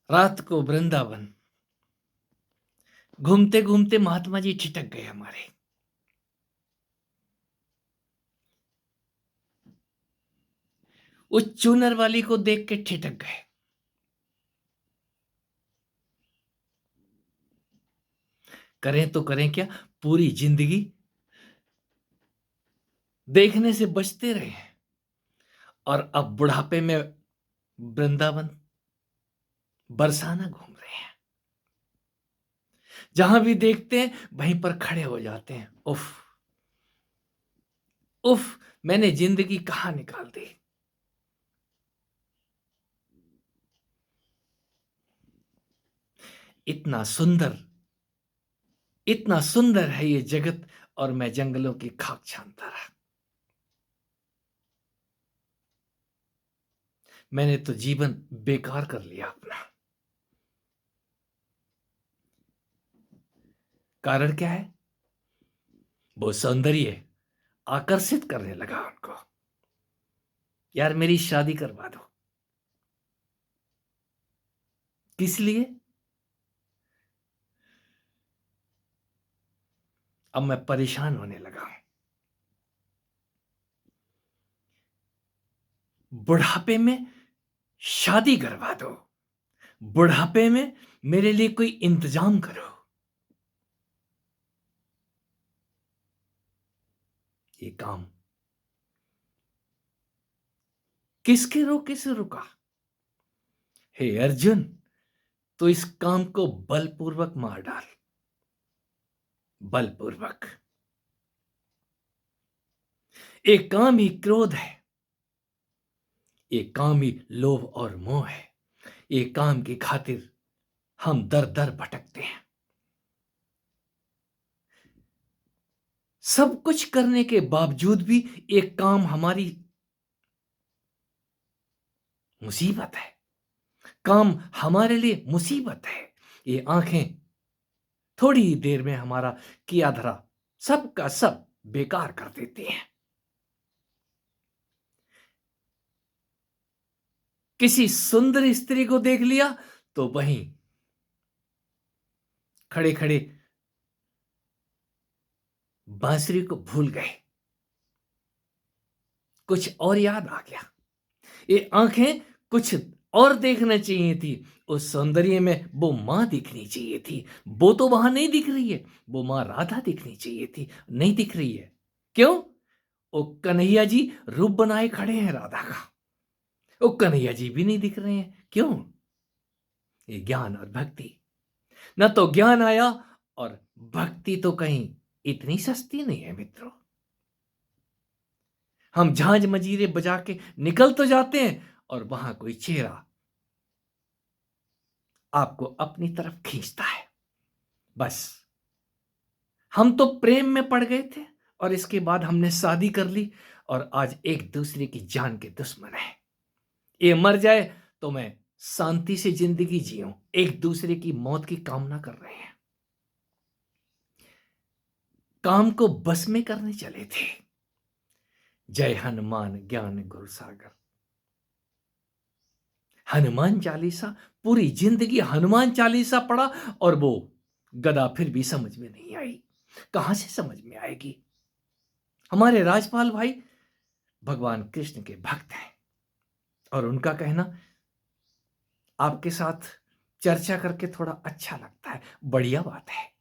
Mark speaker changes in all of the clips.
Speaker 1: रात को वृंदावन घूमते घूमते महात्मा जी ठिठक गए हमारे। उस चूनर वाली को देख के ठिठक गए। करें तो करें क्या, पूरी जिंदगी देखने से बचते रहे हैं और अब बुढ़ापे में वृंदावन बरसाना घूम रहे हैं। जहां भी देखते हैं वहीं पर खड़े हो जाते हैं। उफ उफ, मैंने जिंदगी कहां निकाल दी। इतना सुंदर, इतना सुंदर है ये जगत और मैं जंगलों की खाक छानता रहा। मैंने तो जीवन बेकार कर लिया अपना। कारण क्या है? वो सौंदर्य आकर्षित करने लगा उनको। यार मेरी शादी करवा दो। किस लिए? अब मैं परेशान होने लगा हूं। बुढ़ापे में शादी करवा दो, बुढ़ापे में मेरे लिए कोई इंतजाम करो। ये काम किसके रोके से रुका? हे अर्जुन, तो इस काम को बलपूर्वक मार डाल। बलपूर्वक। एक काम ही क्रोध है, एक काम ही लोभ और मोह है। एक काम की खातिर हम दर दर भटकते हैं। सब कुछ करने के बावजूद भी एक काम हमारी मुसीबत है। काम हमारे लिए मुसीबत है। ये आंखें थोड़ी ही देर में हमारा किया धरा सब का सब बेकार कर देती हैं। किसी सुंदर स्त्री को देख लिया तो वहीं खड़े खड़े बांसुरी को भूल गए। कुछ और याद आ गया। ये आंखें कुछ और देखना चाहिए थी। उस सौंदर्य में वो मां दिखनी चाहिए थी। वो तो वहां नहीं दिख रही है। वो मां राधा दिखनी चाहिए थी, नहीं दिख रही है। क्यों? ओ कन्हैया जी रूप बनाए खड़े हैं राधा का। ओ कन्हैया जी भी नहीं दिख रहे हैं। क्यों? ये ज्ञान और भक्ति। न तो ज्ञान आया और भक्ति तो कहीं इतनी सस्ती नहीं है मित्रों। हम झांझ मजीरे बजा के निकल तो जाते हैं और वहां कोई चेहरा आपको अपनी तरफ खींचता है। बस हम तो प्रेम में पड़ गए थे और इसके बाद हमने शादी कर ली और आज एक दूसरे की जान के दुश्मन है। ये मर जाए तो मैं शांति से जिंदगी जीऊं, एक दूसरे की मौत की कामना कर रहे हैं। काम को बस में करने चले थे। जय हनुमान ज्ञान गुरु सागर। हनुमान चालीसा, पूरी जिंदगी हनुमान चालीसा पढ़ा और वो गदा फिर भी समझ में नहीं आई। कहां से समझ में आएगी? हमारे राजपाल भाई भगवान कृष्ण के भक्त हैं और उनका कहना आपके साथ चर्चा करके थोड़ा अच्छा लगता है। बढ़िया बात है।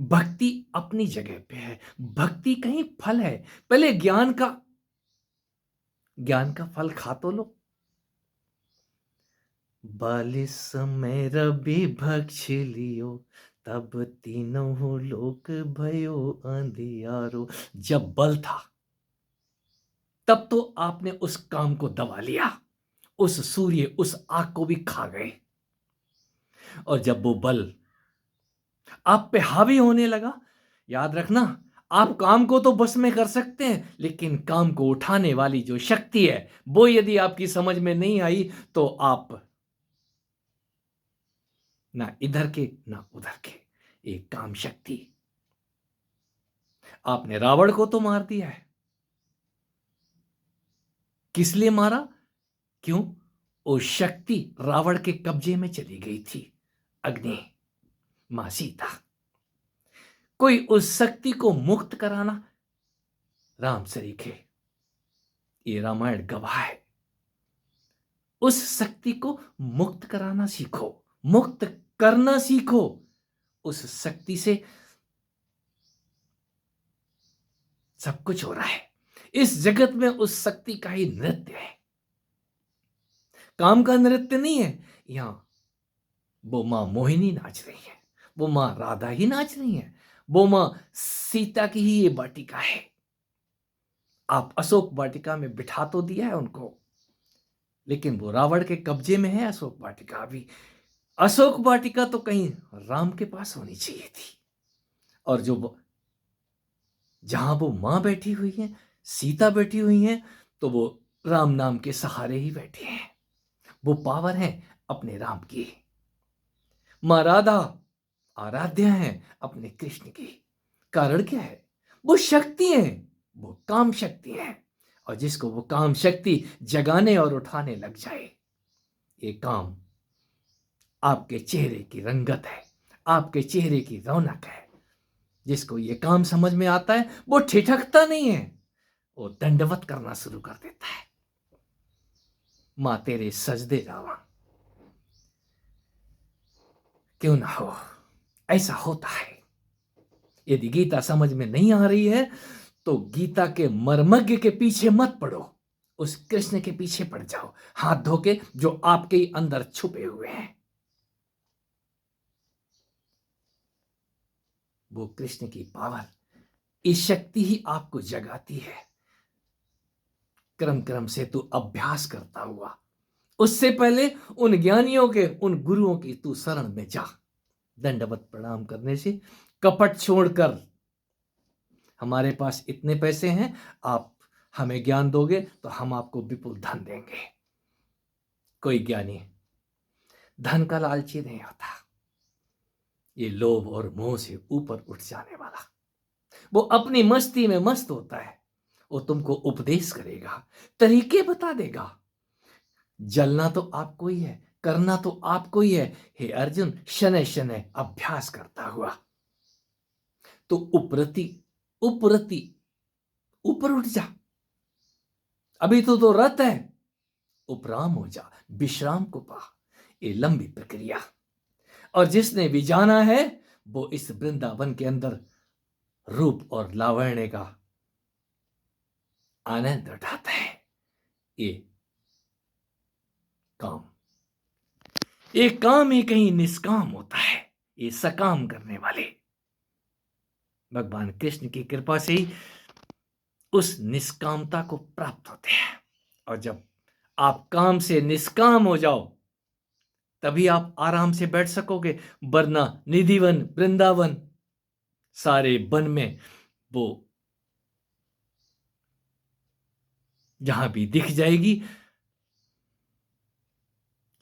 Speaker 1: भक्ति अपनी जगह पे है। भक्ति कहीं फल है। पहले ज्ञान का फल खा तो लो। बालिस समय रवि भक्ष लियो, तब तीनों लोक भयो अंधियारो। जब बल था तब तो आपने उस काम को दबा लिया। उस सूर्य उस आग को भी खा गए। और जब वो बल आप पे हावी होने लगा, याद रखना, आप काम को तो बस में कर सकते हैं लेकिन काम को उठाने वाली जो शक्ति है वो यदि आपकी समझ में नहीं आई तो आप ना इधर के ना उधर के। एक काम शक्ति। आपने रावण को तो मार दिया है। किस लिए मारा? क्यों? वो शक्ति रावण के कब्जे में चली गई थी, अग्नि, मां सीता। कोई उस शक्ति को मुक्त कराना राम सरीखे, ये रामायण गवाह है। उस शक्ति को मुक्त कराना सीखो, मुक्त करना सीखो। उस शक्ति से सब कुछ हो रहा है। इस जगत में उस शक्ति का ही नृत्य है, काम का नृत्य नहीं है। यहां वो मां मोहिनी नाच रही है, वो मां राधा ही नाच रही है, वो मां सीता की ही ये वाटिका है। आप अशोक वाटिका में बिठा तो दिया है उनको, लेकिन वो रावण के कब्जे में है अशोक वाटिका अभी। अशोक वाटिका तो कहीं राम के पास होनी चाहिए थी। और जहां वो मां बैठी हुई है, सीता बैठी हुई है, तो वो राम नाम के सहारे ही बैठे हैं। वो पावर है अपने राम की। मां राधा आराध्य है अपने कृष्ण की। कारण क्या है? वो शक्ति है, वो काम शक्ति है। और जिसको वो काम शक्ति जगाने और उठाने लग जाए, ये काम आपके चेहरे की रंगत है, आपके चेहरे की रौनक है। जिसको ये काम समझ में आता है, वो ठिठकता नहीं है, वो दंडवत करना शुरू कर देता है। मां तेरे सजदे जावा, क्यों ना हो। ऐसा होता है। यदि गीता समझ में नहीं आ रही है, तो गीता के मर्मज्ञ के पीछे मत पड़ो, उस कृष्ण के पीछे पड़ जाओ, हाथ धो के, जो आपके ही अंदर छुपे हुए हैं। वो कृष्ण की पावर, इस शक्ति ही आपको जगाती है। क्रम क्रम से तू अभ्यास करता हुआ, उससे पहले उन ज्ञानियों के, उन गुरुओं की तू शरण में जा। दंडवत प्रणाम करने से कपट छोड़कर, हमारे पास इतने पैसे हैं, आप हमें ज्ञान दोगे तो हम आपको विपुल धन देंगे। कोई ज्ञानी धन का लालची नहीं होता। ये लोभ और मोह से ऊपर उठ जाने वाला, वो अपनी मस्ती में मस्त होता है। वो तुमको उपदेश करेगा, तरीके बता देगा। जलना तो आपको ही है, करना तो आपको ही है। हे अर्जुन, शनै शनै अभ्यास करता हुआ तो उपरति उपरति ऊपर उठ जा। अभी तो रत है, उपराम हो जा, विश्राम को पा। ये लंबी प्रक्रिया। और जिसने भी जाना है, वो इस वृंदावन के अंदर रूप और लावण्य का आनंद उठाता है। ये काम, ये काम ही कहीं निष्काम होता है। ये सकाम करने वाले भगवान कृष्ण की कृपा से ही उस निष्कामता को प्राप्त होते हैं। और जब आप काम से निष्काम हो जाओ, तभी आप आराम से बैठ सकोगे। वरना निधिवन, वृंदावन, सारे वन में वो जहां भी दिख जाएगी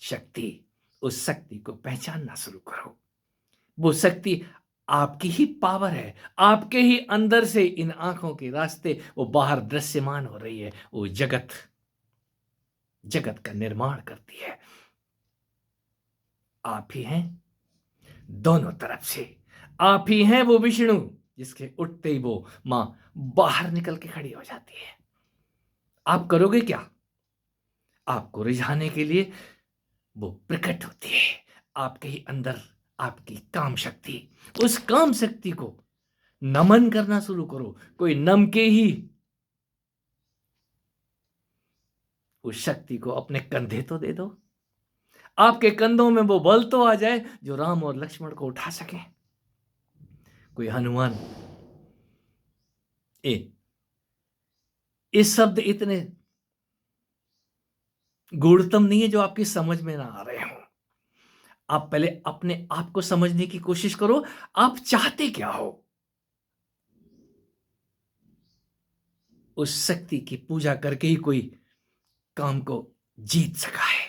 Speaker 1: शक्ति, उस शक्ति को पहचानना शुरू करो। वो शक्ति आपकी ही पावर है, आपके ही अंदर से इन आंखों के रास्ते वो बाहर दृश्यमान हो रही है। वो जगत, जगत का निर्माण करती है। आप ही हैं दोनों तरफ से। आप ही हैं वो विष्णु, जिसके उठते ही वो मां बाहर निकल के खड़ी हो जाती है। आप करोगे क्या? आपको रिझाने के लिए वो प्रकट होती है आपके ही अंदर, आपकी काम शक्ति। उस काम शक्ति को नमन करना शुरू करो। कोई नम के ही उस शक्ति को अपने कंधे तो दे दो। आपके कंधों में वो बल तो आ जाए जो राम और लक्ष्मण को उठा सके। कोई हनुमान, ये शब्द इतने गूढ़तम नहीं है जो आपकी समझ में ना आ रहे हो। आप पहले अपने आप को समझने की कोशिश करो। आप चाहते क्या हो? उस शक्ति की पूजा करके ही कोई काम को जीत सका है।